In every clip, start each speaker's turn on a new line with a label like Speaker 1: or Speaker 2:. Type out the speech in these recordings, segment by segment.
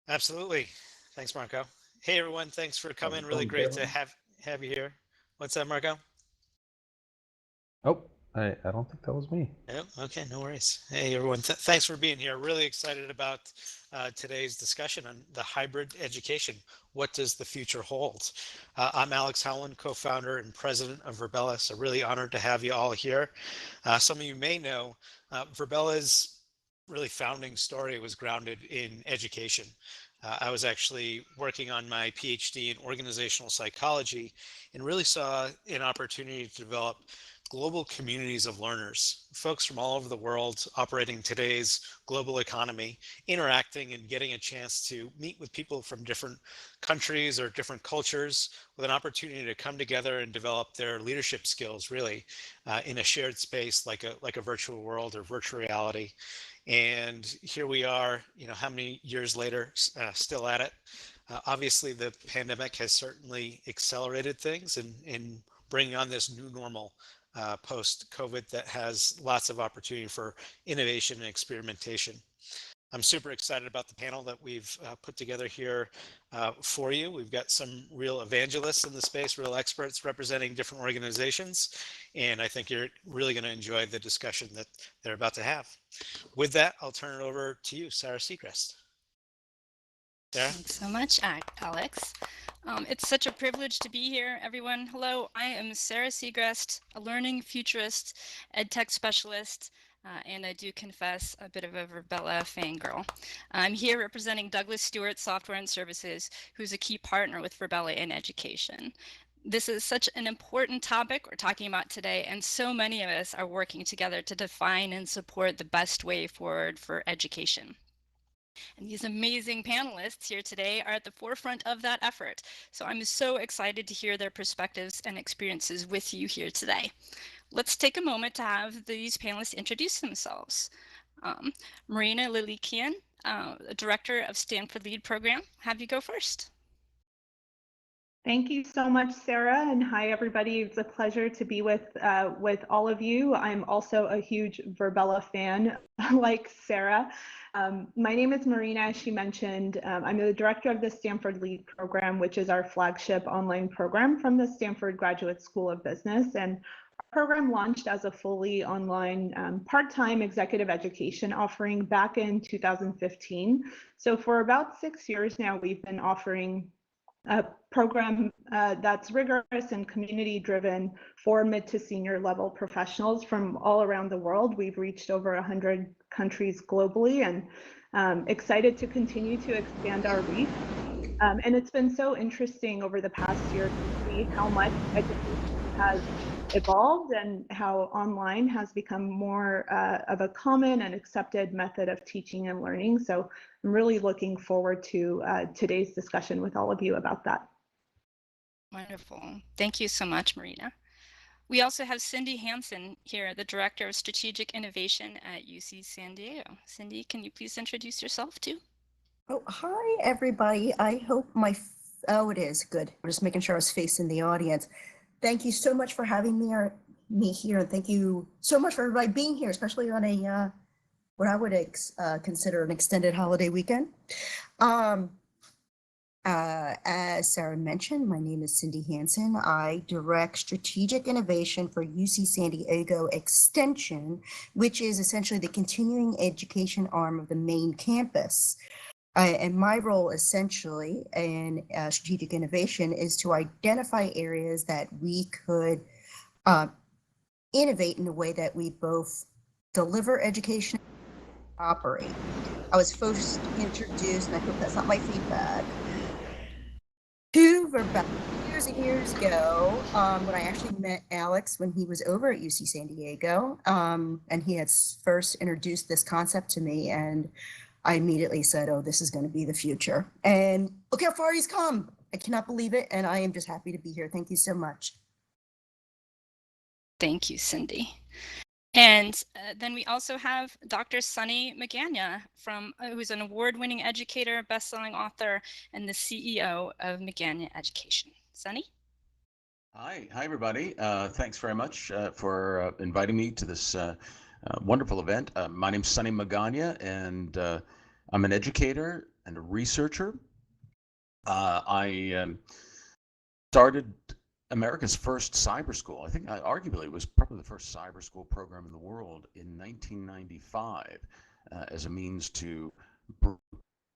Speaker 1: Absolutely. Thanks, Marco. Hey, everyone. Thanks for
Speaker 2: How's
Speaker 1: coming.
Speaker 2: it
Speaker 1: Really
Speaker 2: going,
Speaker 1: great to
Speaker 2: Kevin?
Speaker 1: have you here. What's up, Marco?
Speaker 2: Oh, I don't think that was me.
Speaker 1: Oh, okay, no worries. Hey, everyone. Thanks for being here. Really excited about today's discussion on the hybrid education. What does the future hold? I'm Alex Howland, co-founder and president of Verbella. So really honored to have you all here. Some of you may know Verbella's really founding story was grounded in education. I was actually working on my PhD in organizational psychology and really saw an opportunity to develop global communities of learners, folks from all over the world operating today's global economy, interacting and getting a chance to meet with people from different countries or different cultures with an opportunity to come together and develop their leadership skills really in a shared space like a virtual world or virtual reality. And here we are, how many years later, still at it. Obviously, the pandemic has certainly accelerated things in bringing on this new normal post COVID that has lots of opportunity for innovation and experimentation. I'm super excited about the panel that we've put together here for you. We've got some real evangelists in the space, real experts representing different organizations, and I think you're really going to enjoy the discussion that they're about to have. With that, I'll turn it over to you, Sarah Seacrest. Sarah?
Speaker 3: Thanks so much, Alex. It's such a privilege to be here, everyone. Hello, I am Sarah Seagrest, a learning futurist, ed tech specialist, and I do confess a bit of a Verbella fangirl. I'm here representing Douglas Stewart Software and Services, who's a key partner with Verbella in education. This is such an important topic we're talking about today, and so many of us are working together to define and support the best way forward for education. And these amazing panelists here today are at the forefront of that effort. So I'm so excited to hear their perspectives and experiences with you here today. Let's take a moment to have these panelists introduce themselves. Marina Lilikian, Director of Stanford Lead Program, have you go first.
Speaker 4: Thank you so much, Sarah, and hi everybody. It's a pleasure to be with all of you. I'm also a huge Verbella fan, like Sarah. My name is Marina, as she mentioned. I'm the director of the Stanford Lead Program, which is our flagship online program from the Stanford Graduate School of Business. And our program launched as a fully online part-time executive education offering back in 2015. So for about 6 years now, we've been offering a program that's rigorous and community driven for mid to senior level professionals from all around the world. We've reached over 100 countries globally and excited to continue to expand our reach. And it's been so interesting over the past year to see how much education has evolved and how online has become more of a common and accepted method of teaching and learning. So I'm really looking forward to today's discussion with all of you about that.
Speaker 3: Wonderful. Thank you so much, Marina. We also have Cindy Hansen here, the Director of Strategic Innovation at UC San Diego. Cindy, can you please introduce yourself too?
Speaker 5: Oh, hi, everybody. I hope oh, it is good. I'm just making sure I was facing the audience. Thank you so much for having me here. And thank you so much for everybody being here, especially on a, what I would consider an extended holiday weekend. As Sarah mentioned, my name is Cindy Hansen. I direct strategic innovation for UC San Diego Extension, which is essentially the continuing education arm of the main campus. And my role essentially in strategic innovation is to identify areas that we could innovate in a way that we both deliver education and operate. I was first introduced, and I hope that's not my feedback, to Verbella years and years ago when I actually met Alex when he was over at UC San Diego, and he had first introduced this concept to me, and I immediately said, oh, this is going to be the future. And look how far he's come. I cannot believe it. And I am just happy to be here. Thank you so much.
Speaker 3: Thank you, Cindy. And then we also have Dr. Sunny Magana, who's an award-winning educator, best-selling author, and the CEO of Magana Education. Sunny?
Speaker 6: Hi everybody. Thanks very much for inviting me to this wonderful event. My name's Sunny Magana, and I'm an educator, and a researcher. I started America's first cyber school. I think arguably it was probably the first cyber school program in the world in 1995 as a means to bring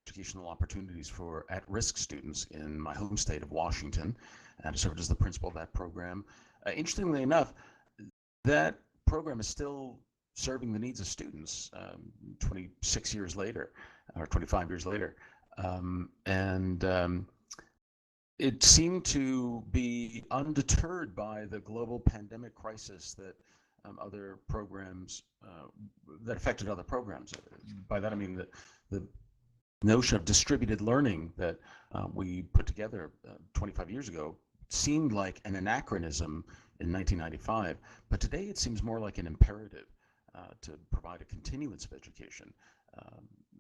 Speaker 6: educational opportunities for at-risk students in my home state of Washington, and I served as the principal of that program. Interestingly enough, that program is still serving the needs of students 26 years later, or 25 years later. It seemed to be undeterred by the global pandemic crisis that other programs, that affected other programs. By that I mean that the notion of distributed learning that we put together 25 years ago seemed like an anachronism in 1995, but today it seems more like an imperative to provide a continuance of education.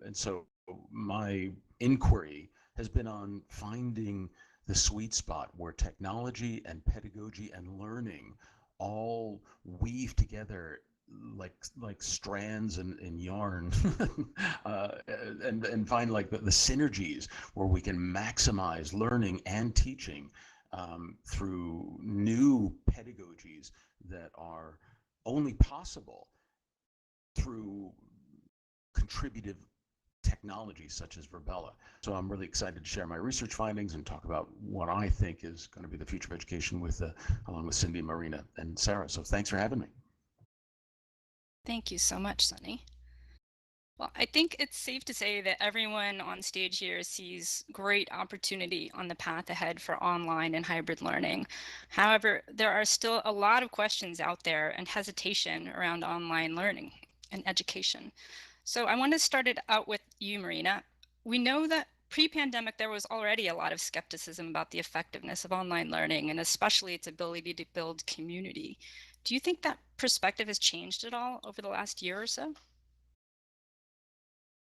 Speaker 6: And so my inquiry has been on finding the sweet spot where technology and pedagogy and learning all weave together like strands in yarn, and find like the synergies where we can maximize learning and teaching through new pedagogies that are only possible through contributive technologies such as Virbela. So I'm really excited to share my research findings and talk about what I think is going to be the future of education with along with Cindy, Marina, and Sarah. So thanks for having me.
Speaker 3: Thank you so much, Sunny. Well, I think it's safe to say that everyone on stage here sees great opportunity on the path ahead for online and hybrid learning. However, there are still a lot of questions out there and hesitation around online learning and education. So I want to start it out with you, Marina. We know that pre-pandemic, there was already a lot of skepticism about the effectiveness of online learning and especially its ability to build community. Do you think that perspective has changed at all over the last year or so?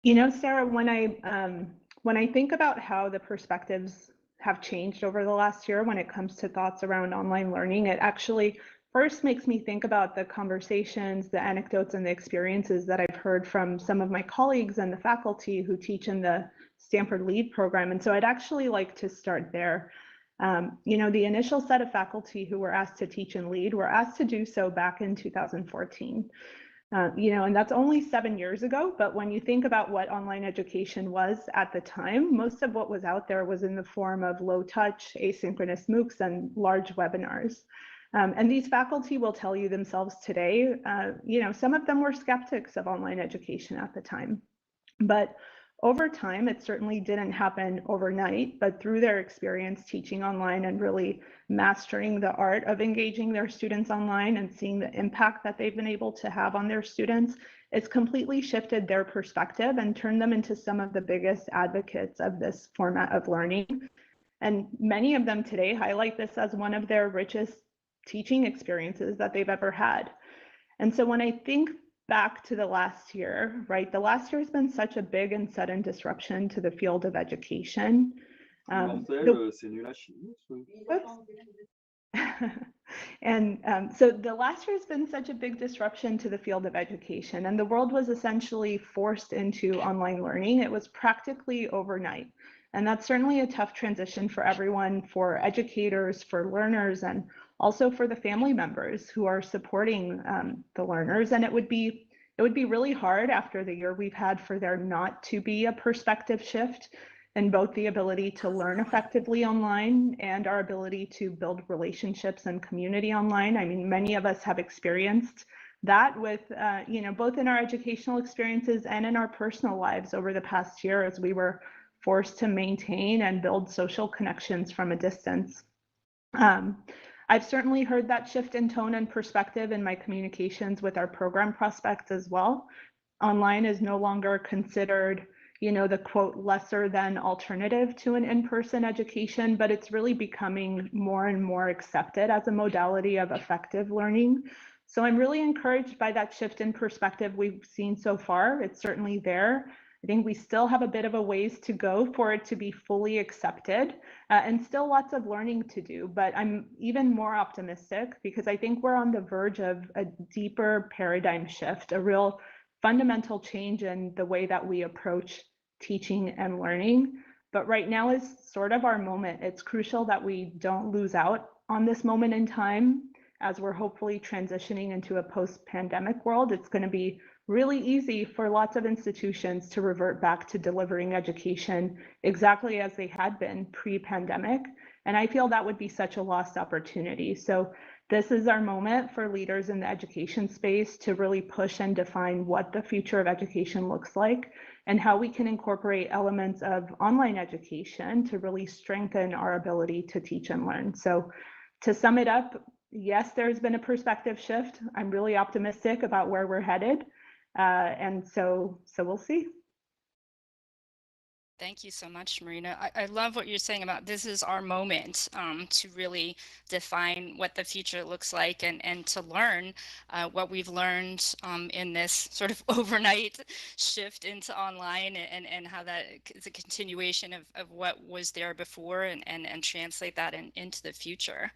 Speaker 4: You know, Sarah, when I think about how the perspectives have changed over the last year when it comes to thoughts around online learning, it actually first makes me think about the conversations, the anecdotes, and the experiences that I've heard from some of my colleagues and the faculty who teach in the Stanford LEAD program. And so I'd actually like to start there. You know, the initial set of faculty who were asked to teach in LEAD were asked to do so back in 2014. You know, and that's only 7 years ago, but when you think about what online education was at the time, most of what was out there was in the form of low touch, asynchronous MOOCs and large webinars. And these faculty will tell you themselves today, you know, some of them were skeptics of online education at the time. But over time, it certainly didn't happen overnight, but through their experience teaching online and really mastering the art of engaging their students online and seeing the impact that they've been able to have on their students, it's completely shifted their perspective and turned them into some of the biggest advocates of this format of learning. And many of them today highlight this as one of their richest teaching experiences that they've ever had. And so when I think back to the last year, right? The last year has been such a big and sudden disruption to the field of education. So the last year has been such a big disruption to the field of education, and the world was essentially forced into online learning. It was practically overnight. And that's certainly a tough transition for everyone, for educators, for learners, and also for the family members who are supporting the learners. And it would be really hard after the year we've had for there not to be a perspective shift in both the ability to learn effectively online and our ability to build relationships and community online. I mean, many of us have experienced that with, you know, both in our educational experiences and in our personal lives over the past year as we were forced to maintain and build social connections from a distance. I've certainly heard that shift in tone and perspective in my communications with our program prospects as well. Online is no longer considered, you know, the quote lesser than alternative to an in-person education, but it's really becoming more and more accepted as a modality of effective learning. So I'm really encouraged by that shift in perspective we've seen so far. It's certainly there. I think we still have a bit of a ways to go for it to be fully accepted and still lots of learning to do, but I'm even more optimistic because I think we're on the verge of a deeper paradigm shift, a real fundamental change in the way that we approach teaching and learning. But right now is sort of our moment. It's crucial that we don't lose out on this moment in time as we're hopefully transitioning into a post-pandemic world. It's going to be really easy for lots of institutions to revert back to delivering education exactly as they had been pre-pandemic. And I feel that would be such a lost opportunity. So this is our moment for leaders in the education space to really push and define what the future of education looks like and how we can incorporate elements of online education to really strengthen our ability to teach and learn. So to sum it up, yes, there's been a perspective shift. I'm really optimistic about where we're headed. And so we'll see.
Speaker 3: Thank you so much, Marina. I love what you're saying about this is our moment to really define what the future looks like and to learn what we've learned in this sort of overnight shift into online and how that is a continuation of what was there before and translate that into the future.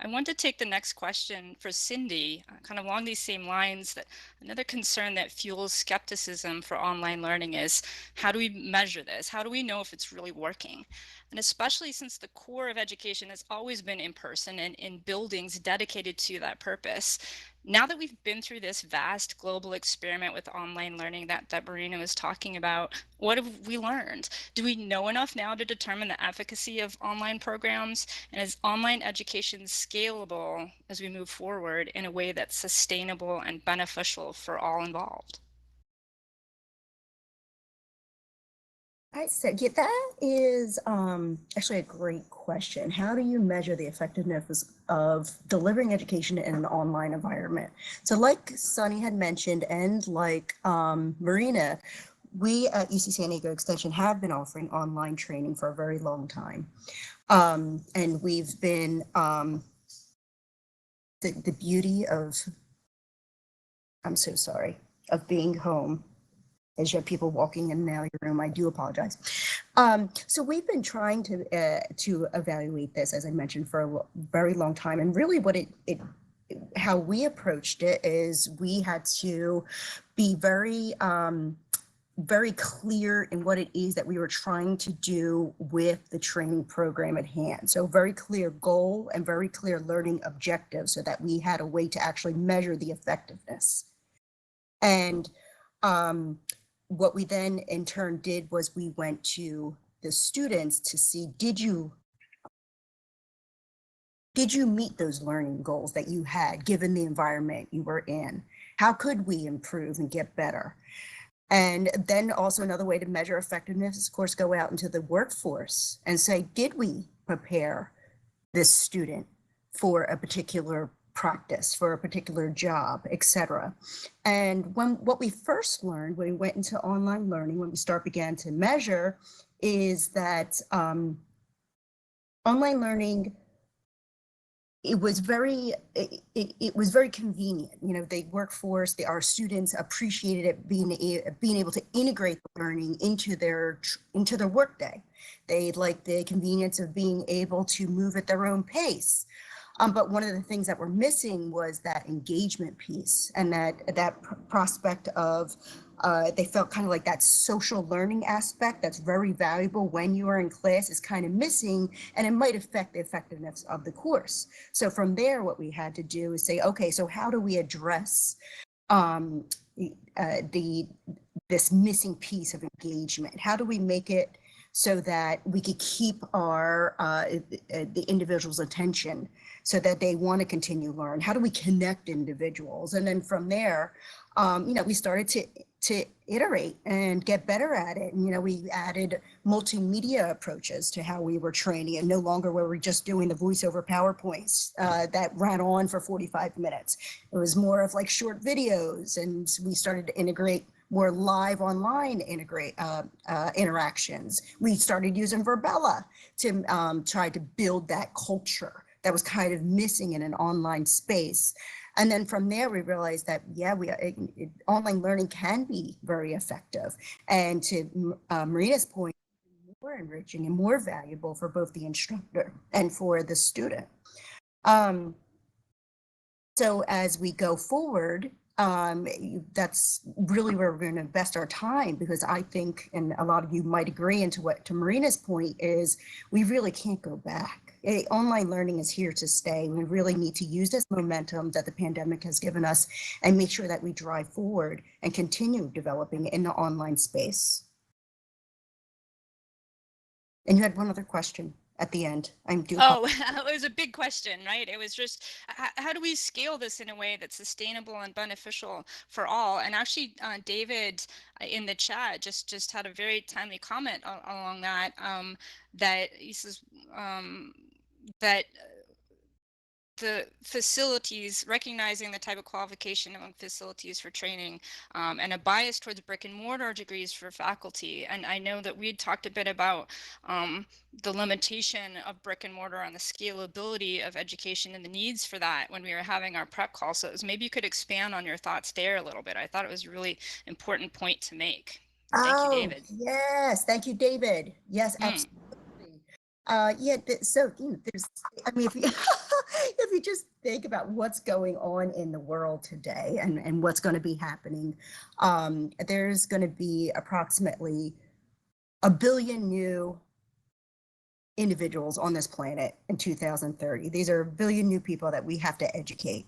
Speaker 3: I want to take the next question for Cindy, kind of along these same lines. That another concern that fuels skepticism for online learning is, how do we measure this? How do we know if it's really working? And especially since the core of education has always been in person and in buildings dedicated to that purpose. Now that we've been through this vast global experiment with online learning that Marina was talking about, what have we learned? Do we know enough now to determine the efficacy of online programs? And is online education scalable as we move forward in a way that's sustainable and beneficial for all involved?
Speaker 5: I said, yeah, that is actually a great question. How do you measure the effectiveness of delivering education in an online environment? So like Sunny had mentioned, and like Marina, we at UC San Diego Extension have been offering online training for a very long time. And we've been, the beauty of, I'm so sorry, of being home, as you have people walking in and out of your room, I do apologize. So we've been trying to evaluate this, as I mentioned, for a very long time. And really what how we approached it is we had to be very, very clear in what it is that we were trying to do with the training program at hand. So very clear goal and very clear learning objectives so that we had a way to actually measure the effectiveness. And what we then in turn did was we went to the students to see, did you meet those learning goals that you had given the environment you were in? How could we improve and get better? And then also another way to measure effectiveness is, of course, go out into the workforce and say, did we prepare this student for a particular practice, for a particular job, etc. And what we first learned when we went into online learning, when we began to measure, is that online learning, it was very convenient. You know, the workforce, our students appreciated it, being able to integrate the learning into their workday. They liked the convenience of being able to move at their own pace. But one of the things that we're missing was that engagement piece, and that prospect of they felt kind of like that social learning aspect that's very valuable when you are in class is kind of missing, and it might affect the effectiveness of the course. So from there, what we had to do is say, okay, so how do we address this missing piece of engagement? How do we make it so that we could keep our the individual's attention so that they want to continue learn? How do we connect individuals? And then from there, you know, we started to iterate and get better at it. And, you know, we added multimedia approaches to how we were training, and no longer were we just doing the voiceover PowerPoints that ran on for 45 minutes. It was more of like short videos, and we started to integrate more live online interactions. We started using Verbella to try to build that culture that was kind of missing in an online space. And then from there, we realized that, yeah, online learning can be very effective. And to Marina's point, more enriching and more valuable for both the instructor and for the student. So as we go forward, That's really where we're going to invest our time, because I think, and a lot of you might agree into what to Marina's point is, we really can't go back. Online learning is here to stay. We really need to use this momentum that the pandemic has given us and make sure that we drive forward and continue developing in the online space. And you had one other question at the end.
Speaker 3: Oh, it was a big question, right? It was just, how do we scale this in a way that's sustainable and beneficial for all? And actually, David in the chat just had a very timely comment along that, that he says that the facilities, recognizing the type of qualification among facilities for training, and a bias towards brick and mortar degrees for faculty. And I know that we had talked a bit about the limitation of brick and mortar on the scalability of education and the needs for that when we were having our prep call. So maybe you could expand on your thoughts there a little bit. I thought it was a really important point to make. Thank you, David.
Speaker 5: Yes, thank you, David. Yes, absolutely. Yeah, so there's, I mean, if you, if you just think about what's going on in the world today and what's going to be happening, there's going to be approximately 1 billion new individuals on this planet in 2030. These are 1 billion new people that we have to educate.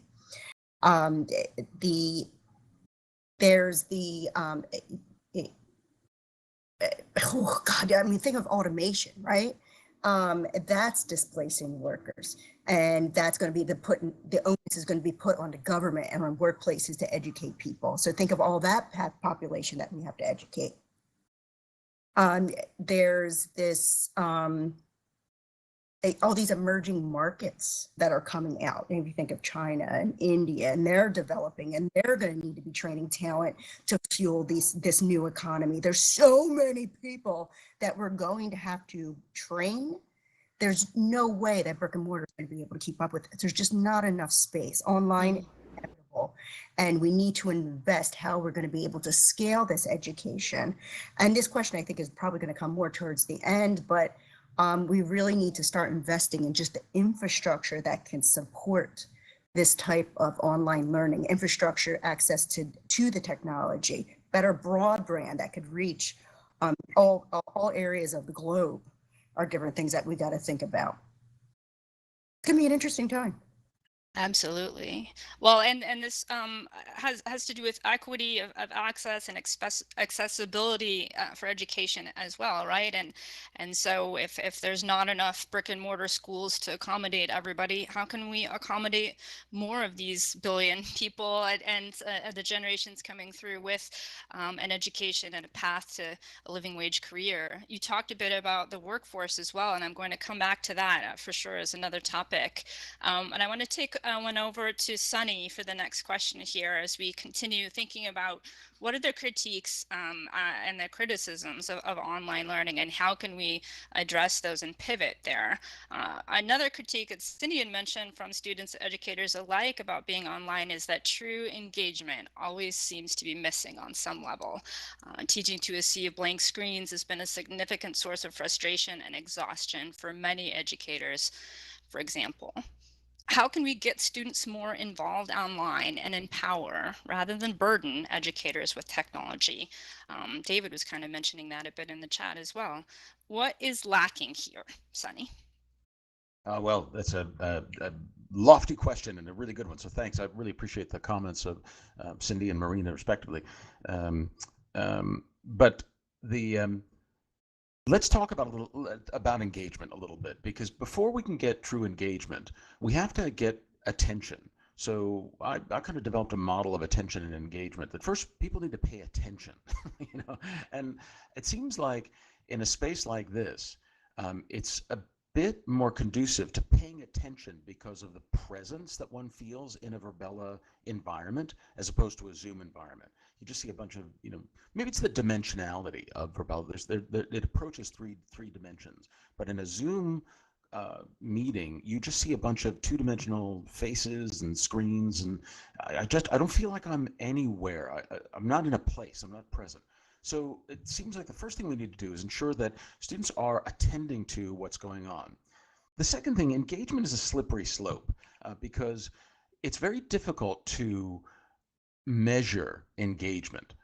Speaker 5: There's the oh God, I mean, think of automation, right? That's displacing workers, and that's going to be the onus is going to be put on the government and on workplaces to educate people. So think of all that population that we have to educate. There's this all these emerging markets that are coming out. And if you think of China and India, and they're developing, and they're going to need to be training talent to fuel this new economy. There's so many people that we're going to have to train. There's no way that brick and mortar is going to be able to keep up with it. There's just not enough space. Online is inevitable, and we need to invest how we're going to be able to scale this education. And this question, I think, is probably going to come more towards the end, but we really need to start investing in just the infrastructure that can support this type of online learning, infrastructure, access to the technology, better broadband that could reach all areas of the globe are different things that we got to think about. It's gonna be an interesting time.
Speaker 3: Absolutely. Well, and this has to do with equity of access and accessibility for education as well, right? And so if there's not enough brick and mortar schools to accommodate everybody, how can we accommodate more of these billion people and the generations coming through with an education and a path to a living wage career? You talked a bit about the workforce as well, and I'm going to come back to that for sure as another topic. And I want to take one over to Sunny for the next question here as we continue thinking about what are the critiques and the criticisms of online learning, and how can we address those and pivot there. Another critique that Cindy had mentioned from students and educators alike about being online is that true engagement always seems to be missing on some level. Teaching to a sea of blank screens has been a significant source of frustration and exhaustion for many educators, for example. How can we get students more involved online and empower rather than burden educators with technology? David was kind of mentioning that a bit in the chat as well. What is lacking here, Sunny?
Speaker 6: Well, that's a lofty question and a really good one. So thanks. I really appreciate the comments of Cindy and Marina, respectively. But the let's talk about engagement a little bit, because before we can get true engagement, we have to get attention. So I kind of developed a model of attention and engagement that first people need to pay attention, you know, and it seems like in a space like this, it's a bit more conducive to paying attention because of the presence that one feels in a Verbella environment as opposed to a Zoom environment. You just see a bunch of, you know, maybe it's the dimensionality of Verbella. It approaches three dimensions, but in a Zoom meeting, you just see a bunch of two-dimensional faces and screens, and I don't feel like I'm anywhere. I'm not in a place. I'm not present. So it seems like the first thing we need to do is ensure that students are attending to what's going on. The second thing, engagement is a slippery slope because it's very difficult to measure engagement.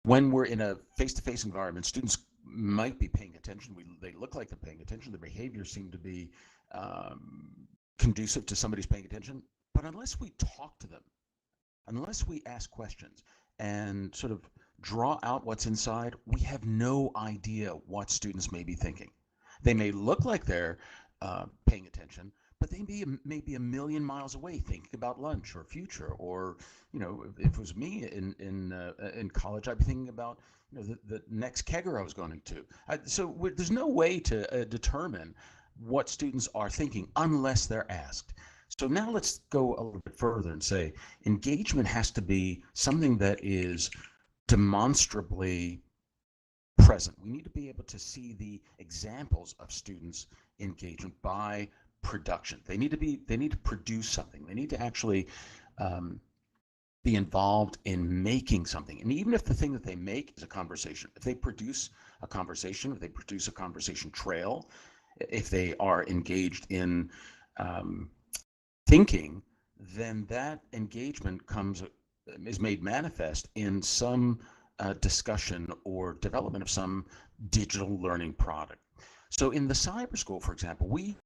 Speaker 6: When we're in a face-to-face environment, students might be paying attention. They look like they're paying attention. Their behaviors seem to be conducive to somebody's paying attention. But unless we talk to them, unless we ask questions and sort of draw out what's inside, we have no idea what students may be thinking. They may look like they're paying attention, but they may be a million miles away thinking about lunch or future, or if it was me in college, I'd be thinking about the next kegger I was going to. So there's no way to determine what students are thinking unless they're asked. So now let's go a little bit further and say engagement has to be something that is demonstrably present. We need to be able to see the examples of students' engagement by production. They need to produce something. They need to actually be involved in making something. And even if the thing that they make is a conversation, if they produce a conversation, if they produce a conversation trail, if they are engaged in thinking, then that engagement is made manifest in some discussion or development of some digital learning product. So in the cyber school, for example, we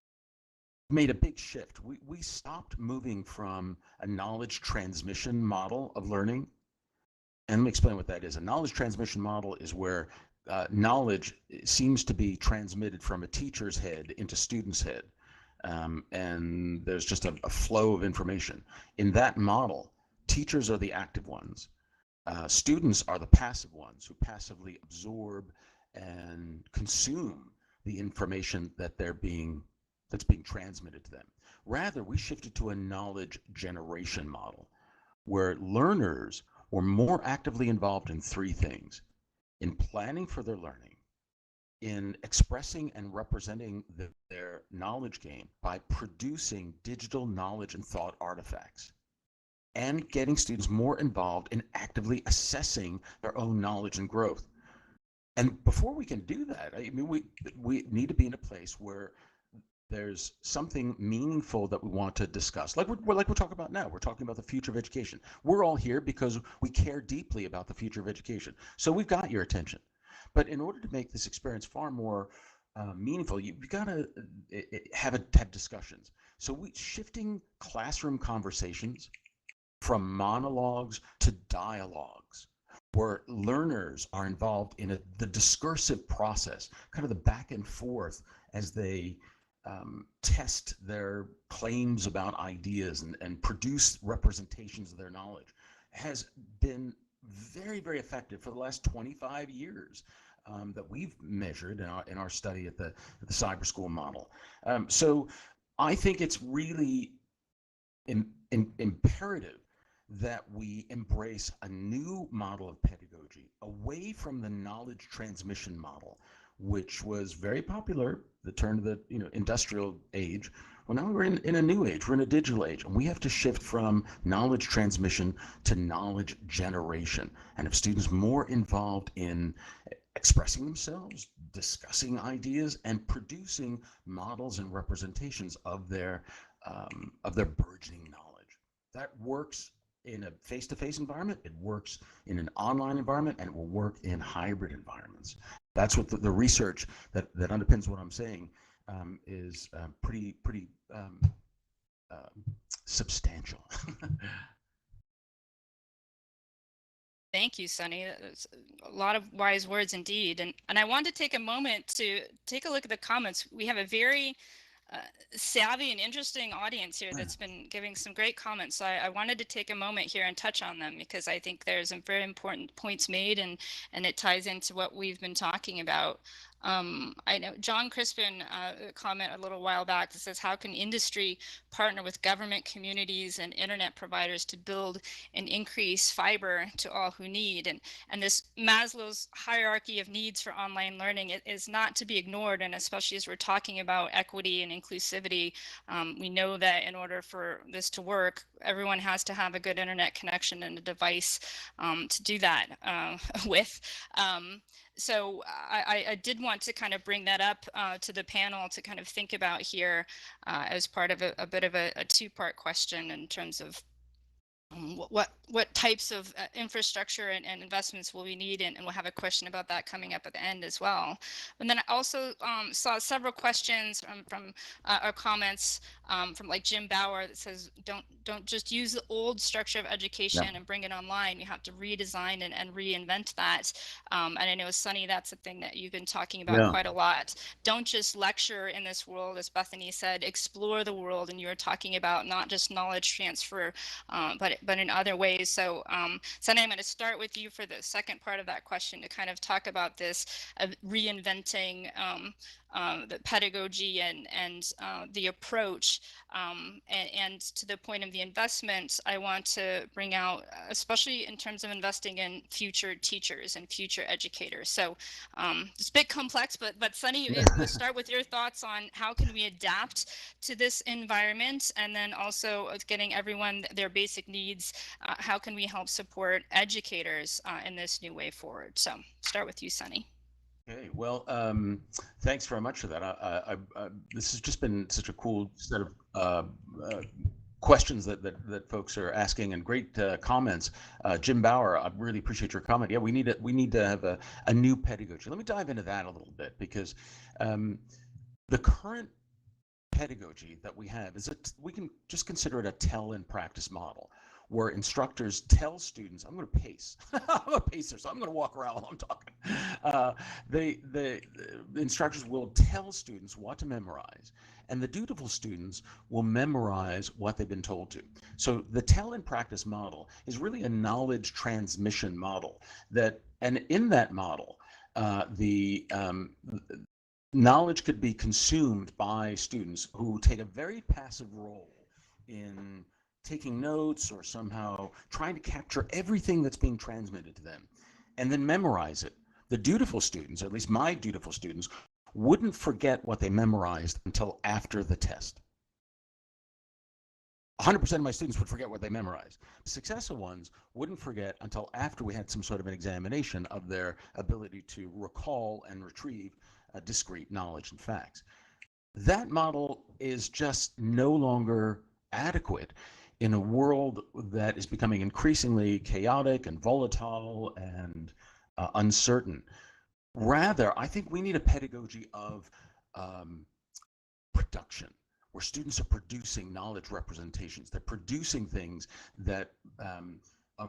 Speaker 6: made a big shift. We stopped moving from a knowledge transmission model of learning. And let me explain what that is. A knowledge transmission model is where knowledge seems to be transmitted from a teacher's head into student's head. And there's just a flow of information. In that model, teachers are the active ones. Students are the passive ones who passively absorb and consume the information that's being transmitted to them. Rather, we shifted to a knowledge generation model where learners were more actively involved in three things: in planning for their learning, in expressing and representing their knowledge gain by producing digital knowledge and thought artifacts, and getting students more involved in actively assessing their own knowledge and growth. And before we can do that, I mean, we need to be in a place where there's something meaningful that we want to discuss. Like we're talking about now. We're talking about the future of education. We're all here because we care deeply about the future of education. So we've got your attention. But in order to make this experience far more meaningful, you've got to have discussions. So shifting classroom conversations from monologues to dialogues, where learners are involved in the discursive process, kind of the back and forth as they test their claims about ideas and produce representations of their knowledge, has been very, very effective for the last 25 years that we've measured in our study at the cyber school model. So I think it's really imperative that we embrace a new model of pedagogy away from the knowledge transmission model, which was very popular the turn of the industrial age. Well, now we're in a new age. We're in a digital age, and we have to shift from knowledge transmission to knowledge generation, and have students more involved in expressing themselves, discussing ideas, and producing models and representations of their burgeoning knowledge. That works in a face-to-face environment, it works in an online environment, and it will work in hybrid environments. That's what the research that underpins what I'm saying is pretty substantial.
Speaker 3: Thank you, Sunny. That's a lot of wise words indeed. And I want to take a moment to take a look at the comments. We have a very savvy and interesting audience here that's been giving some great comments. So I wanted to take a moment here and touch on them, because I think there's some very important points made, and it ties into what we've been talking about. I know John Crispin comment a little while back that says, how can industry partner with government, communities, and internet providers to build and increase fiber to all who need? And this Maslow's hierarchy of needs for online learning is not to be ignored. And especially as we're talking about equity and inclusivity, we know that in order for this to work, everyone has to have a good internet connection and a device to do that with. So I did want to kind of bring that up to the panel to kind of think about here as part of a bit of a two-part question in terms of what types of infrastructure and investments will we need, and we'll have a question about that coming up at the end as well. And then I also saw several questions from or comments from like Jim Bauer that says don't just use the old structure of education and bring it online. You have to redesign and reinvent that. And I know, Sunny, that's a thing that you've been talking about quite a lot. Don't just lecture in this world, as Bethany said, explore the world. And you were talking about not just knowledge transfer, but in other ways. So Sunny, I'm going to start with you for the second part of that question to kind of talk about this reinventing the pedagogy and the approach. And to the point of the investment, I want to bring out, especially in terms of investing in future teachers and future educators. So it's a bit complex, but Sunny, we'll start with your thoughts on how can we adapt to this environment, and then also getting everyone their basic needs. How can we help support educators in this new way forward? So start with you, Sunny.
Speaker 6: Okay, well, thanks very much for that. This has just been such a cool set of questions that folks are asking, and great comments. Jim Bauer, I really appreciate your comment. Yeah, we need to have a new pedagogy. Let me dive into that a little bit, because the current pedagogy that we have is we can just consider it a tell and practice model, where instructors tell students, I'm going to pace. I'm a pacer, so I'm going to walk around while I'm talking. The instructors will tell students what to memorize, and the dutiful students will memorize what they've been told to. So the tell and practice model is really a knowledge transmission model and in that model, the knowledge could be consumed by students who take a very passive role in taking notes or somehow trying to capture everything that's being transmitted to them and then memorize it. The dutiful students, at least my dutiful students, wouldn't forget what they memorized until after the test. 100% of my students would forget what they memorized. Successful ones wouldn't forget until after we had some sort of an examination of their ability to recall and retrieve discrete knowledge and facts. That model is just no longer adequate in a world that is becoming increasingly chaotic and volatile and uncertain. Rather, I think we need a pedagogy of production, where students are producing knowledge representations. They're producing things that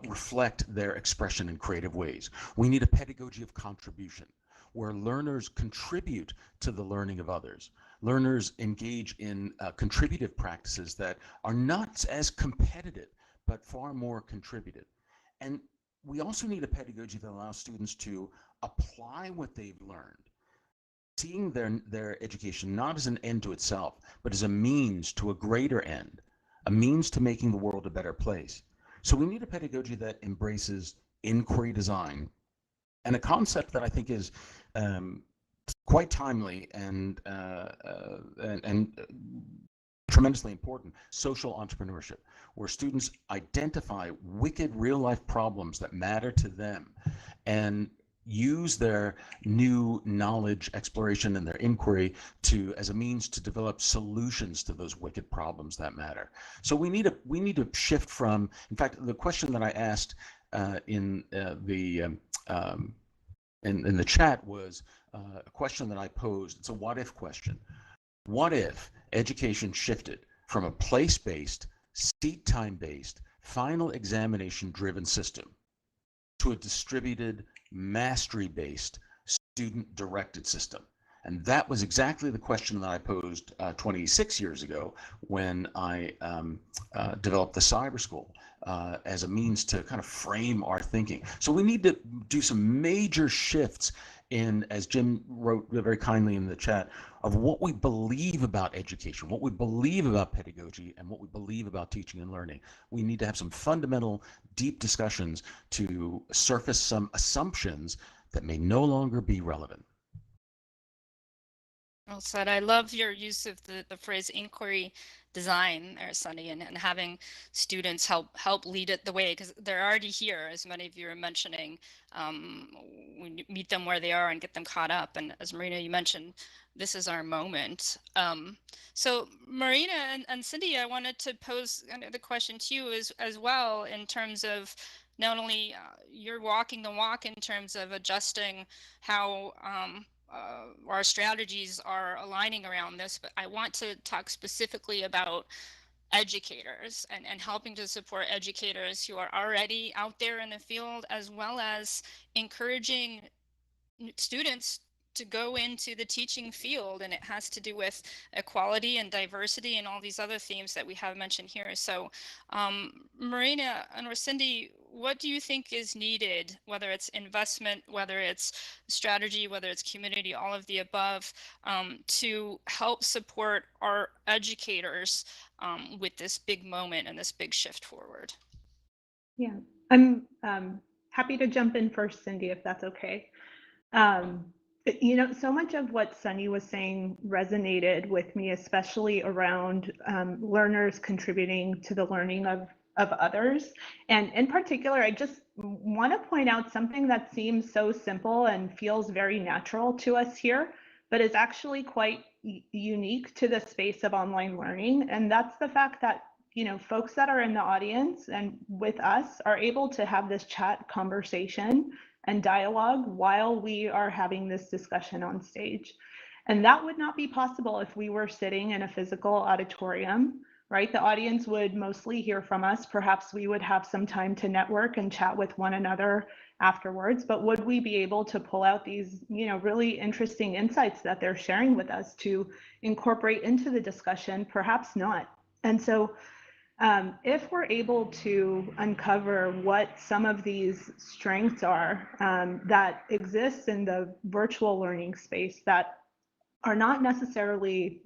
Speaker 6: reflect their expression in creative ways. We need a pedagogy of contribution, where learners contribute to the learning of others. Learners engage in contributive practices that are not as competitive, but far more contributive. And we also need a pedagogy that allows students to apply what they've learned, seeing their education not as an end to itself, but as a means to a greater end, a means to making the world a better place. So we need a pedagogy that embraces inquiry design, and a concept that I think is quite timely and tremendously important: social entrepreneurship, where students identify wicked real-life problems that matter to them and use their new knowledge exploration and their inquiry as a means to develop solutions to those wicked problems that matter. So we need to shift from, in fact, the question that I asked in the chat was a question that I posed. It's a what if question. What if education shifted from a place-based, seat time-based, final examination-driven system to a distributed, mastery-based, student-directed system? And that was exactly the question that I posed 26 years ago when I developed the cyber school as a means to kind of frame our thinking. So we need to do some major shifts in, as Jim wrote very kindly in the chat, of what we believe about education, what we believe about pedagogy, and what we believe about teaching and learning. We need to have some fundamental, deep discussions to surface some assumptions that may no longer be relevant.
Speaker 3: Well said. I love your use of the phrase inquiry design there, Sunny, and having students help lead it the way, because they're already here, as many of you are mentioning. We meet them where they are and get them caught up. And as Marina, you mentioned, this is our moment. So Marina and Cindy, I wanted to pose the question to you as well, in terms of not only you're walking the walk in terms of adjusting how our strategies are aligning around this, but I want to talk specifically about educators and helping to support educators who are already out there in the field, as well as encouraging students to go into the teaching field. And it has to do with equality and diversity and all these other themes that we have mentioned here. So Marina and Cindy, what do you think is needed, whether it's investment, whether it's strategy, whether it's community, all of the above, to help support our educators with this big moment and this big shift forward?
Speaker 4: Yeah, I'm happy to jump in first, Cindy, if that's okay. You know, so much of what Sunny was saying resonated with me, especially around learners contributing to the learning of others. And in particular, I just want to point out something that seems so simple and feels very natural to us here, but is actually quite unique to the space of online learning. And that's the fact that, you know, folks that are in the audience and with us are able to have this chat conversation and dialogue while we are having this discussion on stage. And that would not be possible if we were sitting in a physical auditorium, right? The audience would mostly hear from us. Perhaps we would have some time to network and chat with one another afterwards, but would we be able to pull out these, you know, really interesting insights that they're sharing with us to incorporate into the discussion? Perhaps not. And so if we're able to uncover what some of these strengths are that exist in the virtual learning space that are not necessarily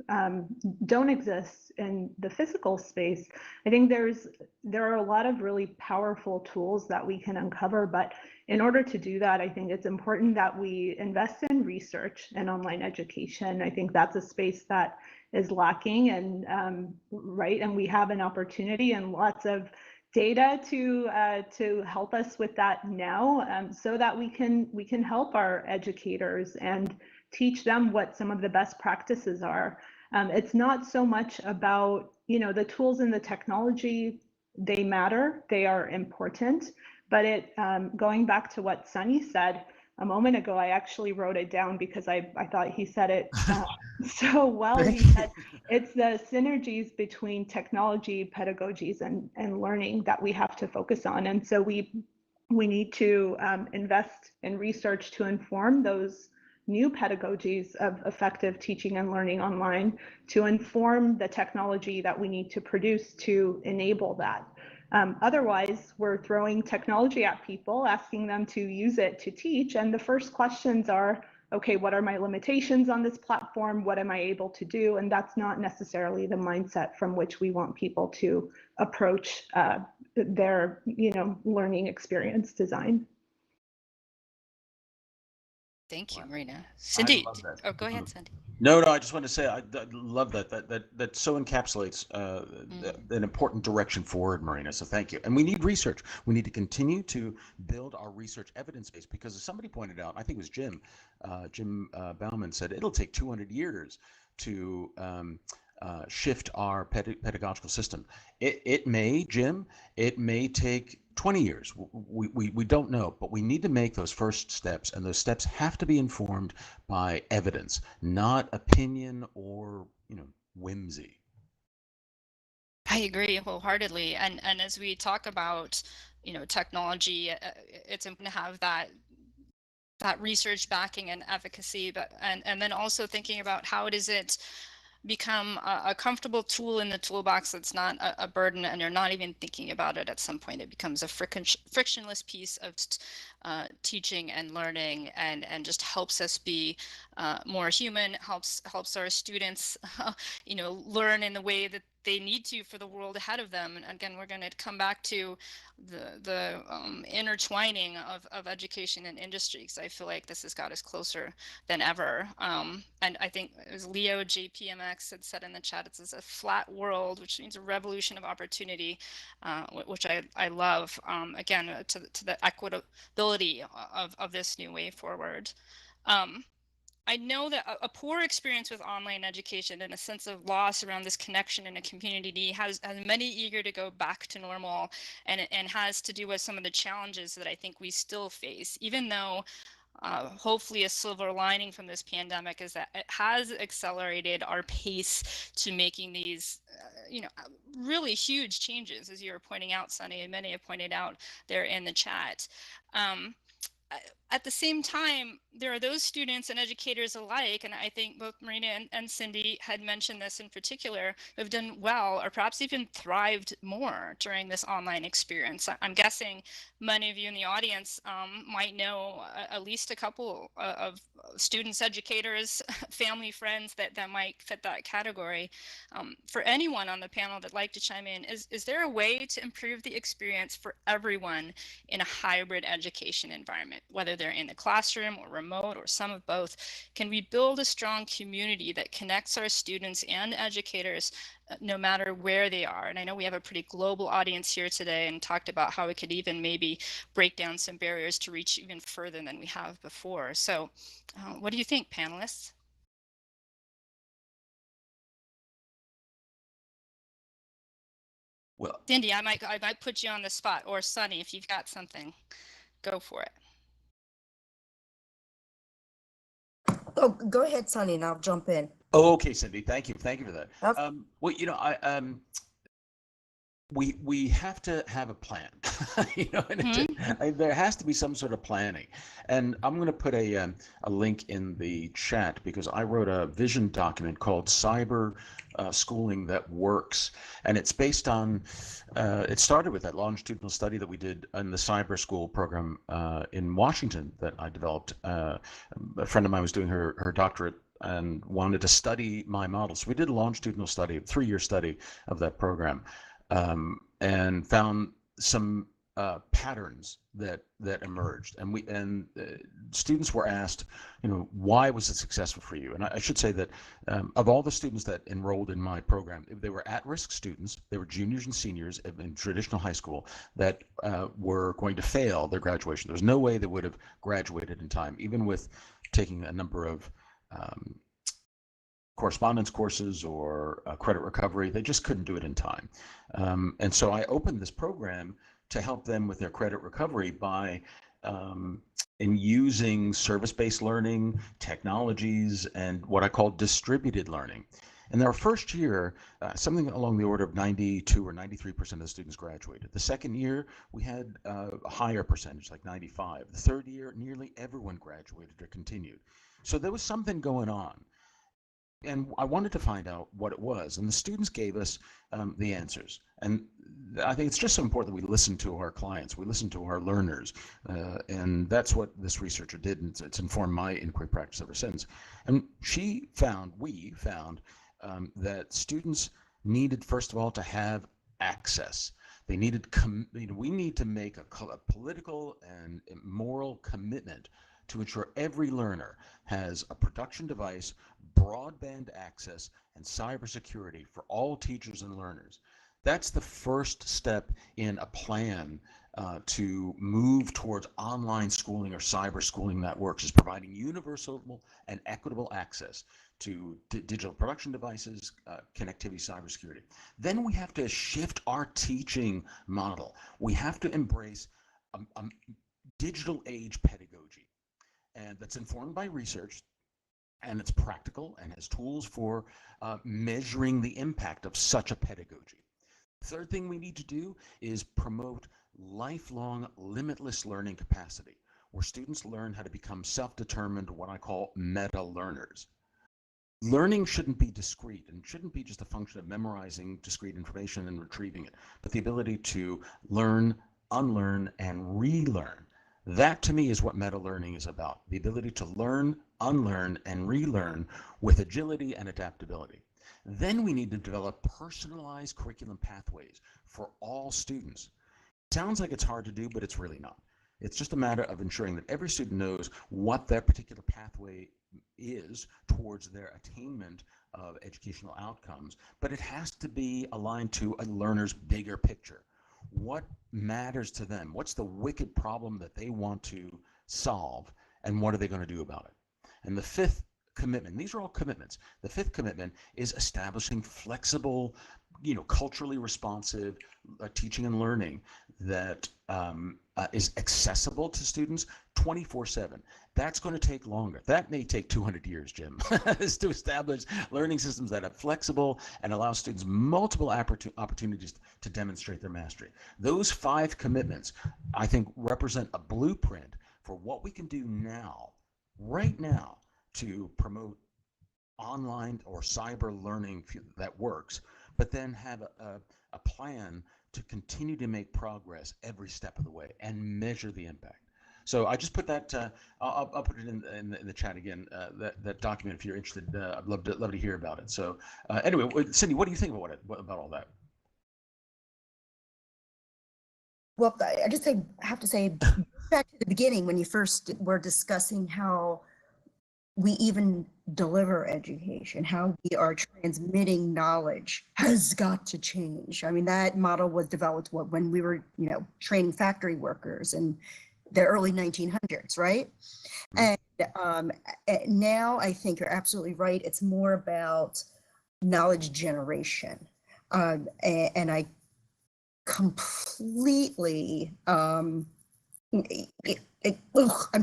Speaker 4: don't exist in the physical space, I think there are a lot of really powerful tools that we can uncover. But in order to do that, I think it's important that we invest in research and online education. I think that's a space that is lacking, and right, and we have an opportunity and lots of data to help us with that now, so that we can help our educators and teach them what some of the best practices are. It's not so much about, you know, the tools and the technology. They matter, they are important, but it going back to what Sunny said a moment ago, I actually wrote it down because I thought he said it so well. He said it's the synergies between technology, pedagogies, and learning that we have to focus on. And so we need to invest in research to inform those new pedagogies of effective teaching and learning online, to inform the technology that we need to produce to enable that. Otherwise, we're throwing technology at people, asking them to use it to teach. And the first questions are, okay, what are my limitations on this platform? What am I able to do? And that's not necessarily the mindset from which we want people to approach their, you know, learning experience design.
Speaker 3: Thank you,
Speaker 6: Wow.
Speaker 3: Marina. Cindy,
Speaker 6: I love that.
Speaker 3: oh, go ahead, Cindy.
Speaker 6: No, I just want to say I love that. That so encapsulates an important direction forward, Marina. So thank you. And we need research. We need to continue to build our research evidence base, because as somebody pointed out, I think it was Jim Bauman said it'll take 200 years to shift our pedagogical system. It may, Jim, it may take 20 years. We don't know, but we need to make those first steps, and those steps have to be informed by evidence, not opinion or, you know, whimsy.
Speaker 3: I agree wholeheartedly. And as we talk about, you know, technology, it's important to have that research backing and advocacy, but and then also thinking about how does it become a comfortable tool in the toolbox that's not a burden, and you're not even thinking about it. At some point it becomes a frictionless piece of teaching and learning, and just helps us be more human, helps our students you know, learn in the way that they need to for the world ahead of them. And again, we're going to come back to the intertwining of education and industry, because I feel like this has got us closer than ever. And and I think it was Leo JPMX had said in the chat, it's a flat world, which means a revolution of opportunity, which I love. Again, to the equitability of this new way forward. I know that a poor experience with online education and a sense of loss around this connection in a community has many eager to go back to normal, and has to do with some of the challenges that I think we still face, even though hopefully a silver lining from this pandemic is that it has accelerated our pace to making these really huge changes, as you were pointing out, Sunny, and many have pointed out there in the chat. At the same time, there are those students and educators alike, and I think both Marina and Cindy had mentioned this in particular, who have done well or perhaps even thrived more during this online experience. I'm guessing many of you in the audience might know at least a couple of students, educators, family, friends that might fit that category. For anyone on the panel that'd like to chime in, is there a way to improve the experience for everyone in a hybrid education environment, whether they're in the classroom or remote or some of both? Can we build a strong community that connects our students and educators no matter where they are? And I know we have a pretty global audience here today, and talked about how we could even maybe break down some barriers to reach even further than we have before. So what do you think, panelists?
Speaker 6: Well,
Speaker 3: Cindy, I might put you on the spot, or Sunny, if you've got something, go for it.
Speaker 5: Oh, go ahead, Sonny, and I'll jump in.
Speaker 6: oh, okay, Cindy. Thank you for that.
Speaker 5: Okay.
Speaker 6: Well, we have to have a plan, and there has to be some sort of planning. And I'm going to put a link in the chat, because I wrote a vision document called Cyber Schooling That Works, and it's based on, it started with that longitudinal study that we did in the cyber school program in Washington that I developed. A friend of mine was doing her doctorate and wanted to study my model. So we did a longitudinal study, a 3-year study of that program. And found some patterns that emerged, and students were asked, why was it successful for you? And I should say that of all the students that enrolled in my program, they were at-risk students. They were juniors and seniors in traditional high school that were going to fail their graduation. There was no way they would have graduated in time, even with taking a number of correspondence courses or credit recovery. They just couldn't do it in time. And so I opened this program to help them with their credit recovery by in using service-based learning, technologies, and what I call distributed learning. In our first year, something along the order of 92 or 93% of the students graduated. The second year, we had a higher percentage, like 95. The third year, nearly everyone graduated or continued. So there was something going on. And I wanted to find out what it was, and the students gave us the answers. And I think it's just so important that we listen to our clients, we listen to our learners, and that's what this researcher did, and it's informed my inquiry practice ever since. And we found that students needed, first of all, to have access. They needed, we need to make a political and moral commitment to ensure every learner has a production device, broadband access, and cybersecurity for all teachers and learners. That's the first step in a plan to move towards online schooling or cyber schooling that works, is providing universal and equitable access to digital production devices, connectivity, cybersecurity. Then we have to shift our teaching model. We have to embrace digital age pedagogy, and that's informed by research, and it's practical and has tools for measuring the impact of such a pedagogy. Third thing we need to do is promote lifelong limitless learning capacity, where students learn how to become self-determined, what I call meta learners. Learning shouldn't be discrete, and shouldn't be just a function of memorizing discrete information and retrieving it, but the ability to learn, unlearn, and relearn. That, to me, is what meta learning is about, the ability to learn, unlearn, and relearn with agility and adaptability. Then we need to develop personalized curriculum pathways for all students. It sounds like it's hard to do, but it's really not. It's just a matter of ensuring that every student knows what their particular pathway is towards their attainment of educational outcomes, but it has to be aligned to a learner's bigger picture. What matters to them? What's the wicked problem that they want to solve, and what are they going to do about it? And the fifth commitment, these are all commitments. The fifth commitment is establishing flexible, culturally responsive teaching and learning that is accessible to students 24/7. That's going to take longer. That may take 200 years, Jim, is to establish learning systems that are flexible and allow students multiple opportunities to demonstrate their mastery. Those 5 commitments, I think, represent a blueprint for what we can do now, right now, to promote online or cyber learning that works, but then have a plan to continue to make progress every step of the way and measure the impact. So I just put that. I'll put it in the chat again. That document, if you're interested, I'd love to hear about it. So anyway, Cindy, what do you think about all that?
Speaker 5: Well, I just have to say, back to the beginning when you first were discussing how we even deliver education, how we are transmitting knowledge has got to change. I mean, that model was developed when we were, training factory workers in the early 1900s, right? And now I think you're absolutely right. It's more about knowledge generation. And I completely, I'm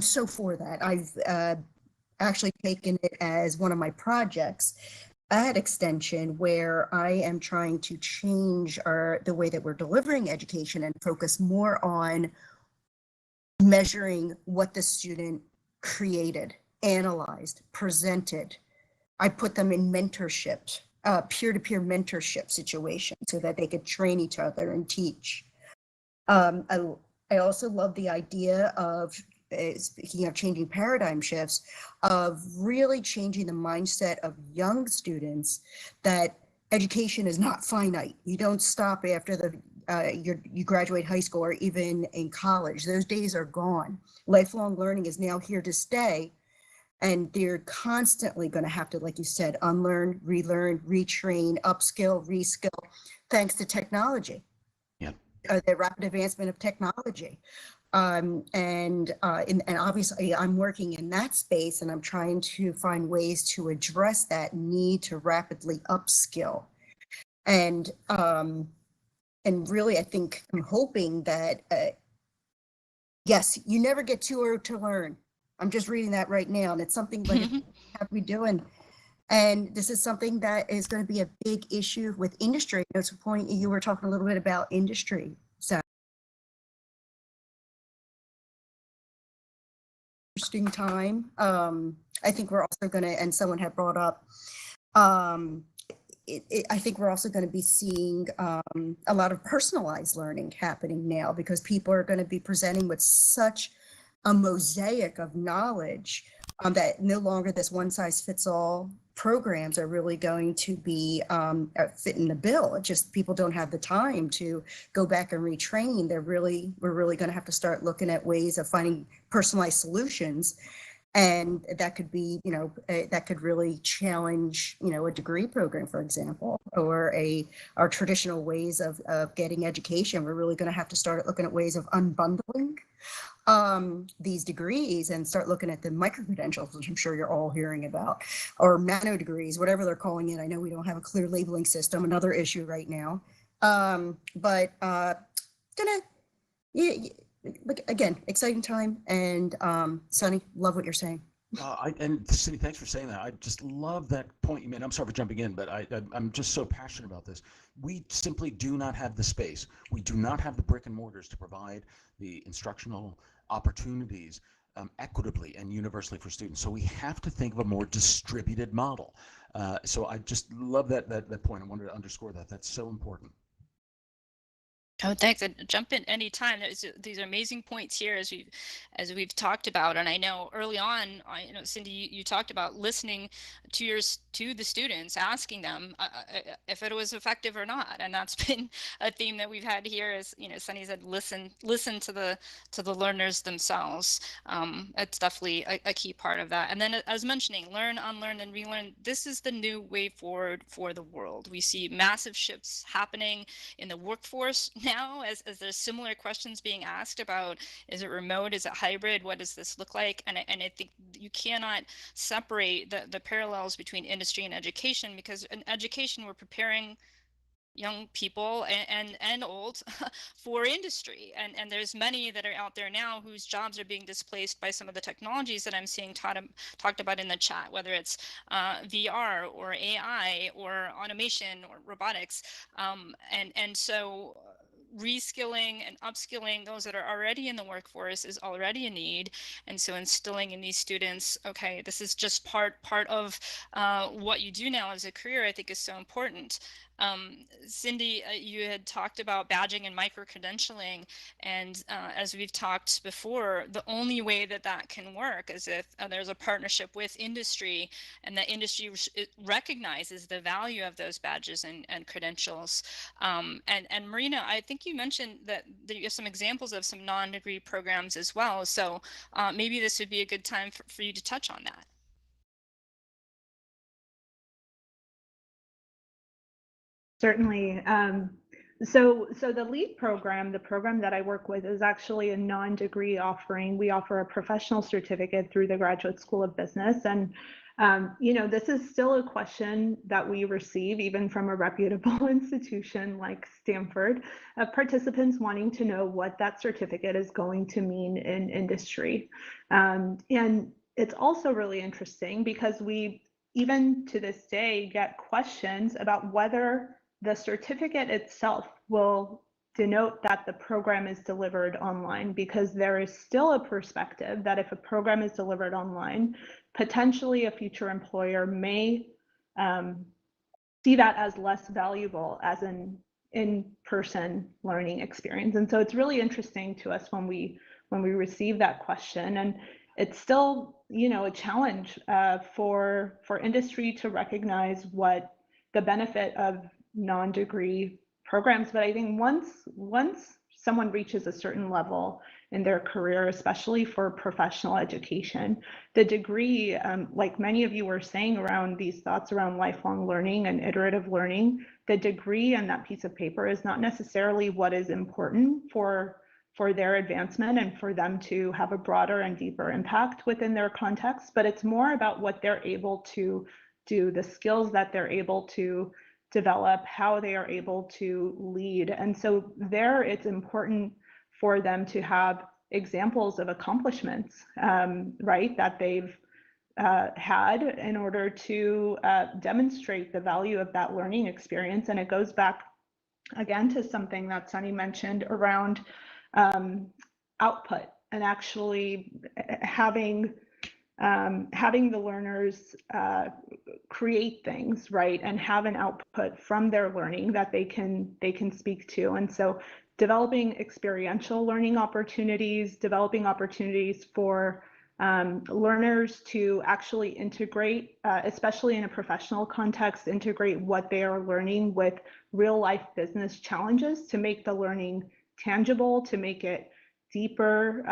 Speaker 5: so for that. I've actually taken it as one of my projects at Extension, where I am trying to change the way that we're delivering education and focus more on measuring what the student created, analyzed, presented. I put them in mentorship, peer-to-peer mentorship situations so that they could train each other and teach. I also love the idea of, speaking of changing paradigm shifts, of really changing the mindset of young students that education is not finite. You don't stop after you graduate high school or even in college. Those days are gone. Lifelong learning is now here to stay. And they're constantly going to have to, like you said, unlearn, relearn, retrain, upskill, reskill, thanks to technology.
Speaker 6: Yeah.
Speaker 5: The rapid advancement of technology. And obviously I'm working in that space, and I'm trying to find ways to address that need to rapidly upskill. And really, I think I'm hoping that, yes, you never get too old to learn. I'm just reading that right now, and it's something that we have to be doing. And this is something that is going to be a big issue with industry. That's a point you were talking a little bit about industry. So interesting time. I think we're also going to, and someone had brought up, I think we're also going to be seeing a lot of personalized learning happening now, because people are going to be presenting with such a mosaic of knowledge that no longer this one size fits all programs are really going to be fitting the bill. It just, people don't have the time to go back and retrain. We're really going to have to start looking at ways of finding personalized solutions. And that could be, that could really challenge, a degree program, for example, or our traditional ways of getting education. We're really going to have to start looking at ways of unbundling these degrees and start looking at the micro-credentials, which I'm sure you're all hearing about, or nano degrees, whatever they're calling it. I know we don't have a clear labeling system, another issue right now. Again, exciting time. And Sonny, love what you're saying.
Speaker 6: And Cindy, thanks for saying that. I just love that point you made. I'm sorry for jumping in, but I'm just so passionate about this. We simply do not have the space. We do not have the brick and mortars to provide the instructional opportunities equitably and universally for students. So we have to think of a more distributed model. So I just love that point. I wanted to underscore that. That's so important.
Speaker 3: Oh, thanks. And jump in anytime. These are amazing points here as we've talked about. And I know early on, Cindy, you talked about listening to the students, asking them if it was effective or not. And that's been a theme that we've had here. As Sunny said, listen to the learners themselves. It's definitely a key part of that. And then, as mentioning, learn, unlearn, and relearn. This is the new way forward for the world. We see massive shifts happening in the workforce now, as there's similar questions being asked about, is it remote, is it hybrid, what does this look like? And I think you cannot separate the parallels between industry and education, because in education we're preparing young people and old for industry, and there's many that are out there now whose jobs are being displaced by some of the technologies that I'm seeing talked about in the chat, whether it's VR or AI or automation or robotics, and so reskilling and upskilling those that are already in the workforce is already a need. And so instilling in these students, okay, this is just part of what you do now as a career, I think is so important. Cindy, you had talked about badging and micro-credentialing, and as we've talked before, the only way that can work is if there's a partnership with industry, and that industry recognizes the value of those badges and credentials. And Marina, I think you mentioned that you have some examples of some non-degree programs as well, so maybe this would be a good time for you to touch on that.
Speaker 4: Certainly. So the LEAD program, the program that I work with, is actually a non-degree offering. We offer a professional certificate through the Graduate School of Business. And, this is still a question that we receive even from a reputable institution like Stanford, of participants wanting to know what that certificate is going to mean in industry. And it's also really interesting because we, even to this day, get questions about whether the certificate itself will denote that the program is delivered online, because there is still a perspective that if a program is delivered online, potentially a future employer may see that as less valuable as an in-person learning experience. And so it's really interesting to us when we receive that question. And it's still, a challenge for industry to recognize what the benefit of non-degree programs. But I think once someone reaches a certain level in their career, especially for professional education, the degree, like many of you were saying around these thoughts around lifelong learning and iterative learning, the degree and that piece of paper is not necessarily what is important for their advancement and for them to have a broader and deeper impact within their context, but it's more about what they're able to do, the skills that they're able to develop, how they are able to lead. And so there, it's important for them to have examples of accomplishments, right, that they've had in order to demonstrate the value of that learning experience. And it goes back again to something that Sunny mentioned around output, and actually having the learners create things, right, and have an output from their learning that they can speak to. And so developing experiential learning opportunities, developing opportunities for learners to actually integrate, especially in a professional context, integrate what they are learning with real life business challenges to make the learning tangible, to make it deeper,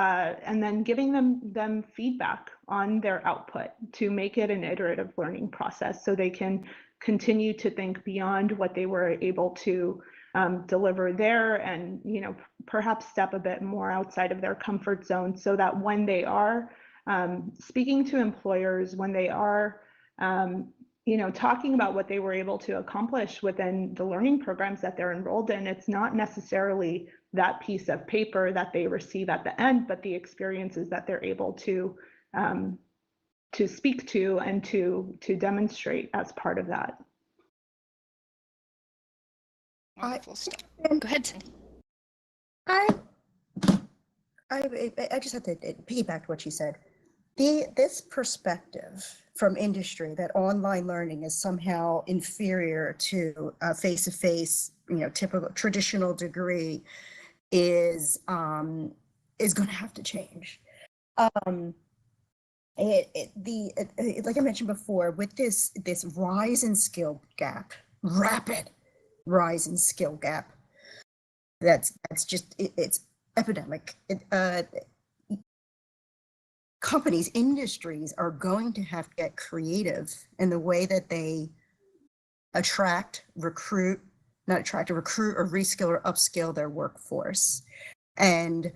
Speaker 4: and then giving them feedback on their output to make it an iterative learning process, so they can continue to think beyond what they were able to deliver there, and perhaps step a bit more outside of their comfort zone, so that when they are speaking to employers, when they are talking about what they were able to accomplish within the learning programs that they're enrolled in, it's not necessarily that piece of paper that they receive at the end, but the experiences that they're able to speak to and to demonstrate as part of that.
Speaker 3: Wonderful stuff. Go ahead, Cindy.
Speaker 5: I just have to piggyback what she said. This perspective from industry that online learning is somehow inferior to face-to-face typical traditional degree is going to have to change. Like I mentioned before, with this rise in skill gap, rapid rise in skill gap, that's just it's epidemic. Companies, industries are going to have to get creative in the way that they attract, recruit, or reskill or upskill their workforce. And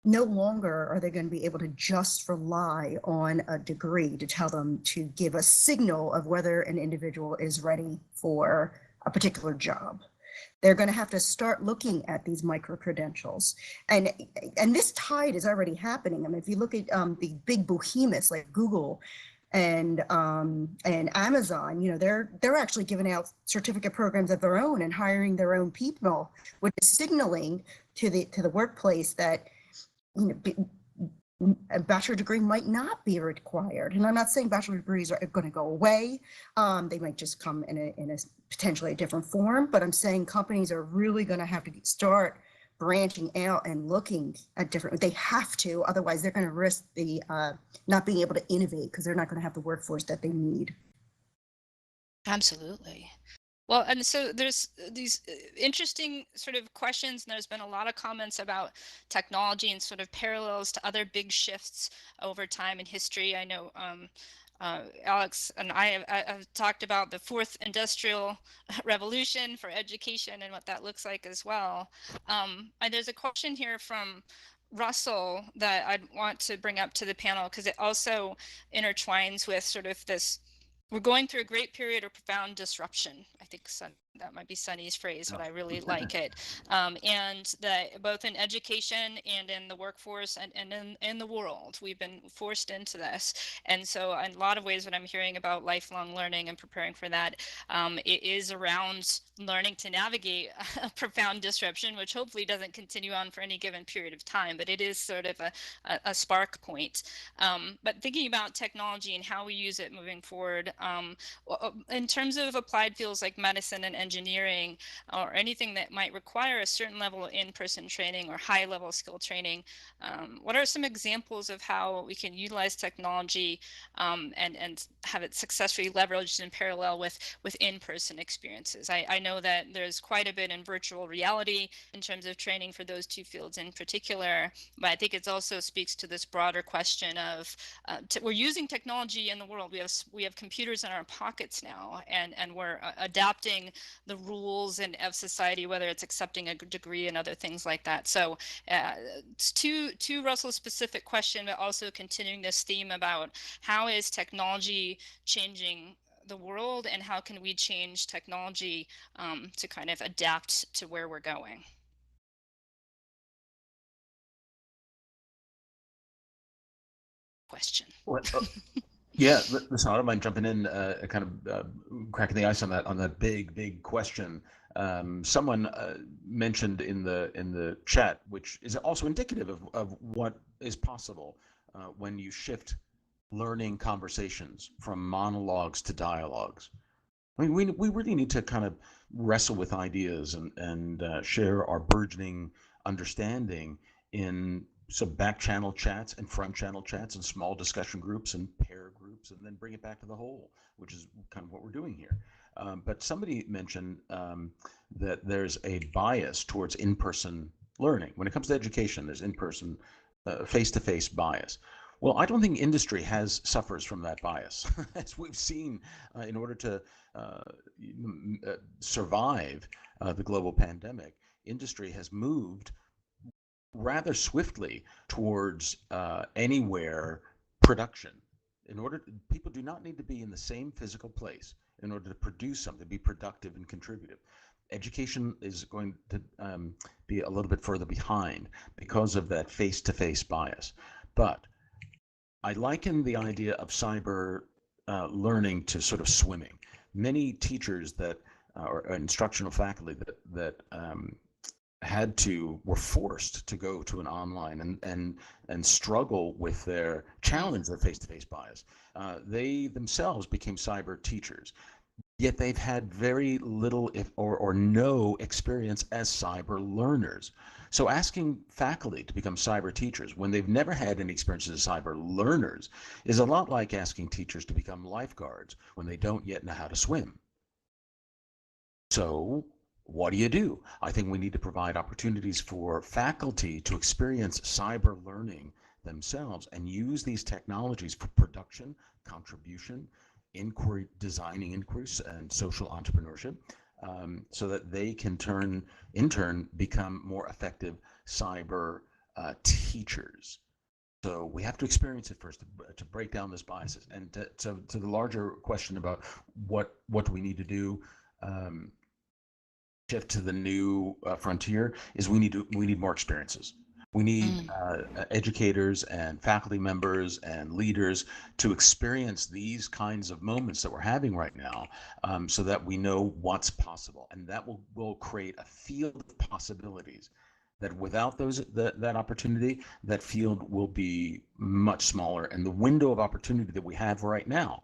Speaker 5: no longer are they going to be able to just rely on a degree to tell them to give a signal of whether an individual is ready for a particular job. They're going to have to start looking at these micro-credentials. And this tide is already happening. I mean, if you look at the big behemoths like Google and Amazon, they're actually giving out certificate programs of their own and hiring their own people, which is signaling to the workplace that a bachelor degree might not be required. And I'm not saying bachelor degrees are going to go away. They might just come in a potentially a different form, but I'm saying companies are really going to have to start branching out and looking at different, they have to, otherwise they're going to risk the not being able to innovate because they're not going to have the workforce that they need.
Speaker 3: Absolutely. Well, and so there's these interesting sort of questions, and there's been a lot of comments about technology and sort of parallels to other big shifts over time in history. I know Alex and I have talked about the fourth industrial revolution for education and what that looks like as well. And there's a question here from Russell that I'd want to bring up to the panel because it also intertwines with sort of this. We're going through a great period of profound disruption. I think that might be Sunny's phrase, but I really like it. And that both in education and in the workforce and in the world, we've been forced into this. And so in a lot of ways, what I'm hearing about lifelong learning and preparing for that, it is around learning to navigate a profound disruption, which hopefully doesn't continue on for any given period of time, but it is sort of a spark point. But thinking about technology and how we use it moving forward, in terms of applied fields like medicine and engineering, or anything that might require a certain level of in-person training or high-level skill training, what are some examples of how we can utilize technology and have it successfully leveraged in parallel with in-person experiences? I know that there's quite a bit in virtual reality in terms of training for those two fields in particular, but I think it also speaks to this broader question of we're using technology in the world. We have computers in our pockets now, and we're adapting the rules of society, whether it's accepting a degree and other things like that. So it's to Russell's specific question, but also continuing this theme about how is technology changing the world and how can we change technology to kind of adapt to where we're going. Question.
Speaker 6: Well, yeah, listen, I don't mind jumping in, kind of cracking the ice on that big question. Someone mentioned in the chat, which is also indicative of what is possible when you shift learning conversations from monologues to dialogues. I mean, we really need to kind of wrestle with ideas and share our burgeoning understanding in some back channel chats and front channel chats and small discussion groups and pair groups, and then bring it back to the whole, which is kind of what we're doing here. But somebody mentioned that there's a bias towards in-person learning. When it comes to education, there's in-person, face-to-face bias. Well, I don't think industry suffers from that bias. As we've seen, in order to survive the global pandemic, industry has moved rather swiftly towards anywhere production. People do not need to be in the same physical place in order to produce something, be productive and contributive. Education is going to be a little bit further behind because of that face-to-face bias. But I liken the idea of cyber learning to sort of swimming. Many teachers or instructional faculty that were forced to go to an online and struggle with their challenge, their face-to-face bias. They themselves became cyber teachers. yet they've had very little or no experience as cyber learners. So asking faculty to become cyber teachers when they've never had any experience as cyber learners is a lot like asking teachers to become lifeguards when they don't yet know how to swim. So what do? I think we need to provide opportunities for faculty to experience cyber learning themselves and use these technologies for production, contribution, inquiry, designing inquiries, and social entrepreneurship, so that they can in turn, become more effective cyber teachers. So we have to experience it first to break down those biases. And to the larger question about what do we need to do, shift to the new frontier, is we need more experiences. We need educators and faculty members and leaders to experience these kinds of moments that we're having right now, so that we know what's possible, and that will create a field of possibilities that without that opportunity, that field will be much smaller, and the window of opportunity that we have right now,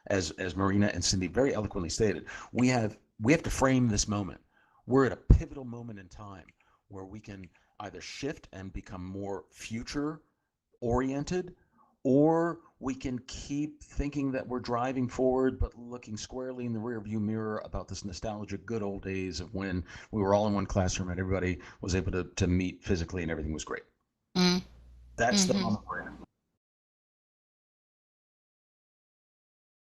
Speaker 6: as Marina and Cindy very eloquently stated, we have to frame this moment. We're at a pivotal moment in time where we can either shift and become more future oriented, or we can keep thinking that we're driving forward but looking squarely in the rearview mirror about this nostalgic good old days of when we were all in one classroom and everybody was able to meet physically and everything was great. That's the moment we're in.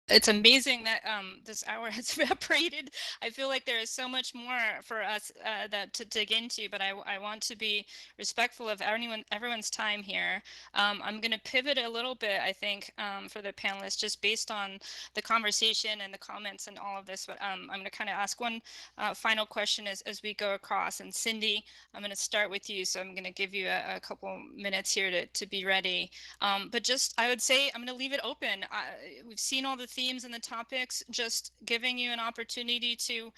Speaker 3: It's amazing that this hour has evaporated. I feel like there is so much more for us that to dig into, but I want to be respectful of everyone's time here. I'm going to pivot a little bit, I think, for the panelists, just based on the conversation and the comments and all of this. But I'm going to kind of ask one final question as we go across. And Cindy, I'm going to start with you, so I'm going to give you a couple minutes here to be ready. But just, I would say, I'm going to leave it open. We've seen all the themes and the topics, just giving you an opportunity to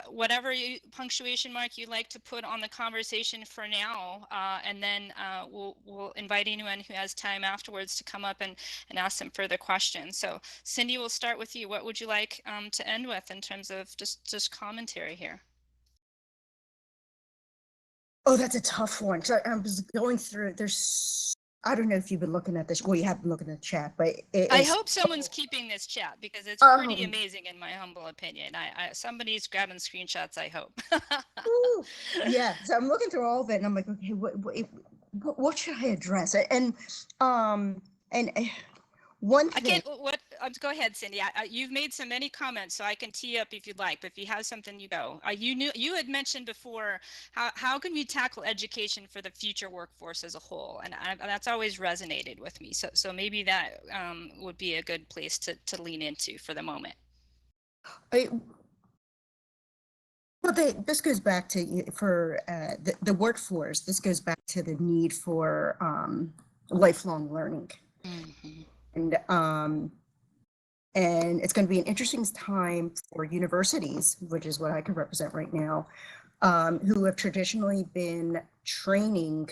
Speaker 3: whatever punctuation mark you like to put on the conversation for now, and then we'll invite anyone who has time afterwards to come up and ask some further questions. So Cindy, we'll start with you. What would you like to end with in terms of just commentary here?
Speaker 5: Oh, that's a tough one. So I was going through, I don't know if you've been looking at this. Well, you have been looking at the chat, but
Speaker 3: I hope someone's keeping this chat, because it's pretty amazing in my humble opinion. Somebody's grabbing screenshots, I hope.
Speaker 5: Yeah, so I'm looking through all of it and I'm like, okay, what should I address? And one thing.
Speaker 3: Go ahead, Cindy. You've made so many comments, so I can tee up if you'd like. But if you have something, you go. You had mentioned before how can we tackle education for the future workforce as a whole, and that's always resonated with me. So maybe that would be a good place to lean into for the moment.
Speaker 5: This goes back to for the workforce. This goes back to the need for lifelong learning. And it's going to be an interesting time for universities, which is what I can represent right now, who have traditionally been training,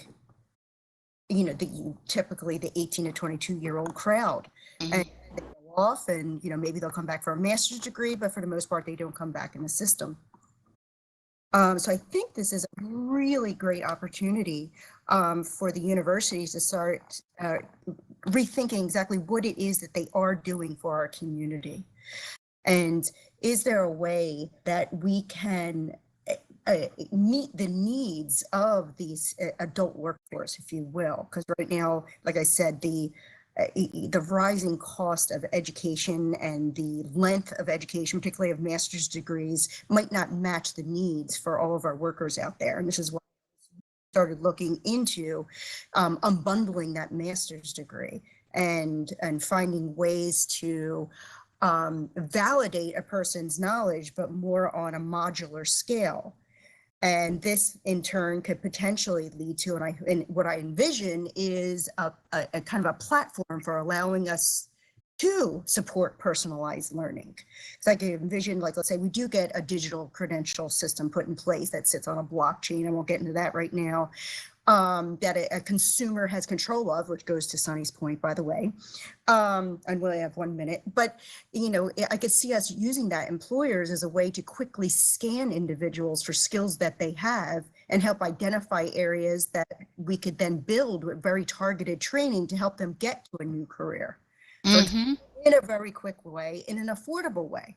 Speaker 5: typically the 18 to 22-year-old crowd. And they go off and, maybe they'll come back for a master's degree, but for the most part, they don't come back in the system. So I think this is a really great opportunity for the universities to start rethinking exactly what it is that they are doing for our community. And is there a way that we can meet the needs of these adult workforce, if you will? Because right now, like I said, the rising cost of education and the length of education, particularly of master's degrees, might not match the needs for all of our workers out there. And this is why I started looking into unbundling that master's degree and finding ways to validate a person's knowledge, but more on a modular scale. And this in turn could potentially lead to, and what I envision is a kind of a platform for allowing us to support personalized learning. So I can envision, like, let's say we do get a digital credential system put in place that sits on a blockchain. I won't get into that right now. that a consumer has control of, which goes to Sunny's point, by the way. And we only have 1 minute, but I could see us using that, employers, as a way to quickly scan individuals for skills that they have and help identify areas that we could then build with very targeted training to help them get to a new career. So it's in a very quick way, in an affordable way.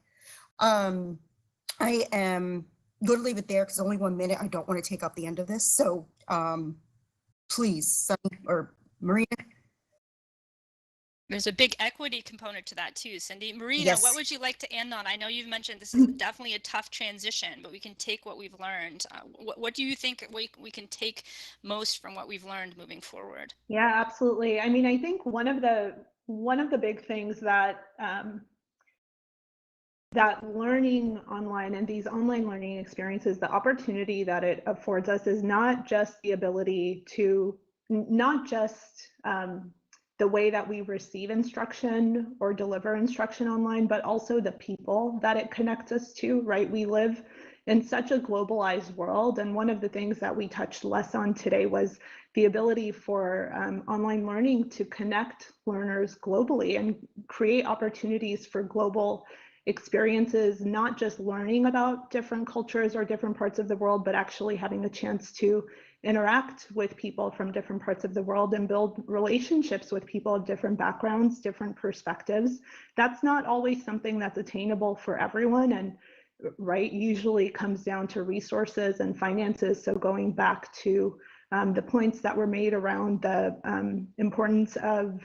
Speaker 5: I am going to leave it there because only 1 minute. I don't want to take up the end of this. So please, Sunny or Marina.
Speaker 3: There's a big equity component to that too, Cindy. Marina,
Speaker 5: Yes.
Speaker 3: what would you like to end on? I know you've mentioned this is definitely a tough transition, but we can take what we've learned. What do you think we can take most from what we've learned moving forward?
Speaker 4: Yeah, absolutely. I mean, I think one of the big things that that learning online and these online learning experiences, the opportunity that it affords us is not just the ability to, not just the way that we receive instruction or deliver instruction online, but also the people that it connects us to, right? We live in such a globalized world. And one of the things that we touched less on today was the ability for online learning to connect learners globally and create opportunities for global experiences, not just learning about different cultures or different parts of the world, but actually having a chance to interact with people from different parts of the world and build relationships with people of different backgrounds, different perspectives. That's not always something that's attainable for everyone, and right, usually comes down to resources and finances. So going back to the points that were made around the importance of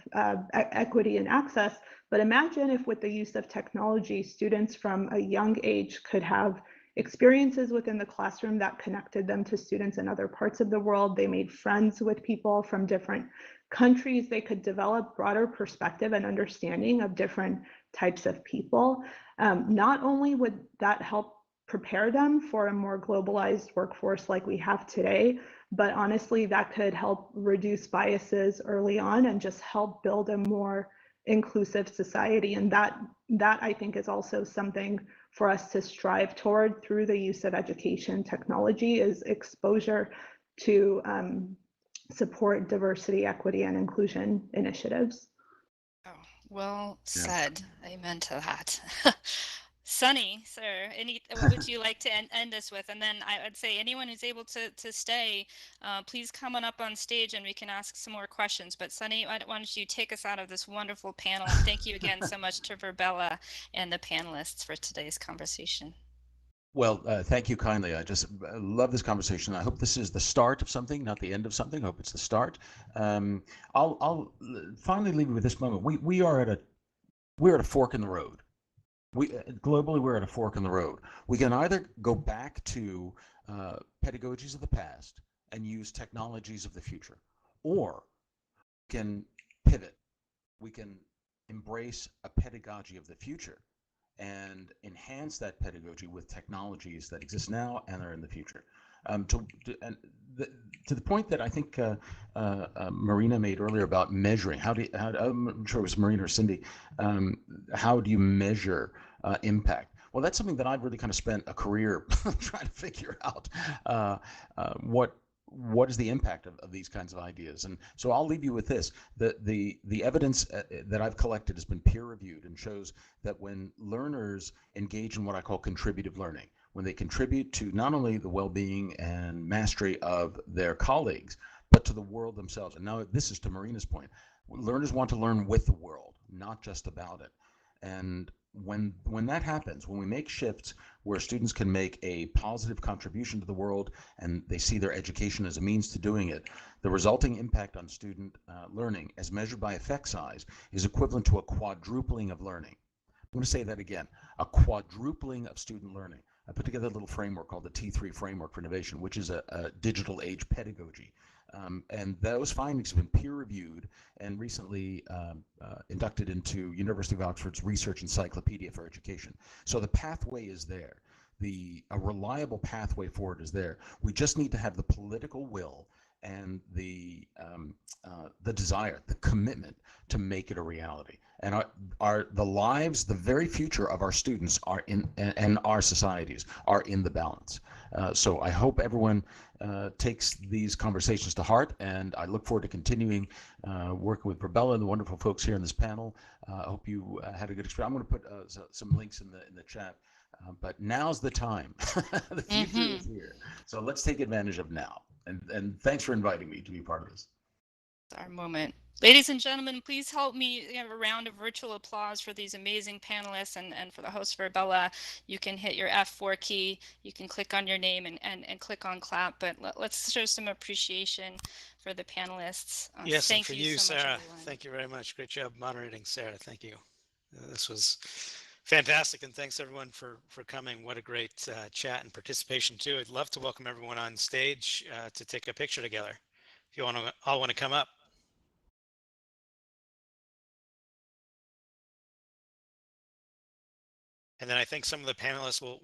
Speaker 4: equity and access, but imagine if with the use of technology, students from a young age could have experiences within the classroom that connected them to students in other parts of the world. They made friends with people from different countries. They could develop broader perspective and understanding of different types of people. Not only would that help prepare them for a more globalized workforce like we have today, but honestly, that could help reduce biases early on and just help build a more inclusive society. And that I think is also something for us to strive toward through the use of education technology, is exposure to support diversity, equity, and inclusion initiatives.
Speaker 3: Oh, well said. Amen to that. Sunny, sir, what would you like to end us with? And then I would say anyone who's able to stay, please come on up on stage and we can ask some more questions. But Sunny, why don't you take us out of this wonderful panel? And thank you again so much to Verbella and the panelists for today's conversation.
Speaker 6: Well, thank you kindly. I just love this conversation. I hope this is the start of something, not the end of something. I hope it's the start. I'll finally leave you with this moment. We're at a fork in the road. Globally, we're at a fork in the road. We can either go back to pedagogies of the past and use technologies of the future, or we can pivot. We can embrace a pedagogy of the future and enhance that pedagogy with technologies that exist now and are in the future. To the point that I think Marina made earlier about measuring, I'm sure it was Marina or Cindy, how do you measure impact? Well, that's something that I've really kind of spent a career trying to figure out. What is the impact of these kinds of ideas? And so I'll leave you with this. The evidence that I've collected has been peer reviewed and shows that when learners engage in what I call contributive learning, when they contribute to not only the well-being and mastery of their colleagues, but to the world themselves. And now this is to Marina's point. Learners want to learn with the world, not just about it. And when that happens, when we make shifts where students can make a positive contribution to the world and they see their education as a means to doing it, the resulting impact on student learning as measured by effect size is equivalent to a quadrupling of learning. I'm going to say that again, a quadrupling of student learning. I put together a little framework called the T3 Framework for Innovation, which is a digital age pedagogy. And those findings have been peer reviewed and recently inducted into University of Oxford's Research Encyclopedia for Education. So the pathway is there. A reliable pathway forward is there. We just need to have the political will and the desire, the commitment to make it a reality. And the lives, the very future of our students are in, and our societies are in the balance. So I hope everyone takes these conversations to heart, and I look forward to continuing working with Virbela and the wonderful folks here in this panel. I hope you had a good experience. I'm going to put some links in the chat, but now's the time. The future is here, so let's take advantage of now. And thanks for inviting me to be part of this.
Speaker 3: Our moment. Ladies and gentlemen, please help me have a round of virtual applause for these amazing panelists and for the host Virbela. You can hit your F4 key, you can click on your name and click on clap, but let's show some appreciation for the panelists.
Speaker 1: Yes, and
Speaker 3: thank
Speaker 1: for
Speaker 3: you
Speaker 1: you,
Speaker 3: so much,
Speaker 1: Sarah.
Speaker 3: everyone.
Speaker 1: Thank you very much. Great job moderating, Sarah. Thank you. This was fantastic, and thanks everyone for coming. What a great chat and participation too. I'd love to welcome everyone on stage to take a picture together. If you all want to come up. And then I think some of the panelists will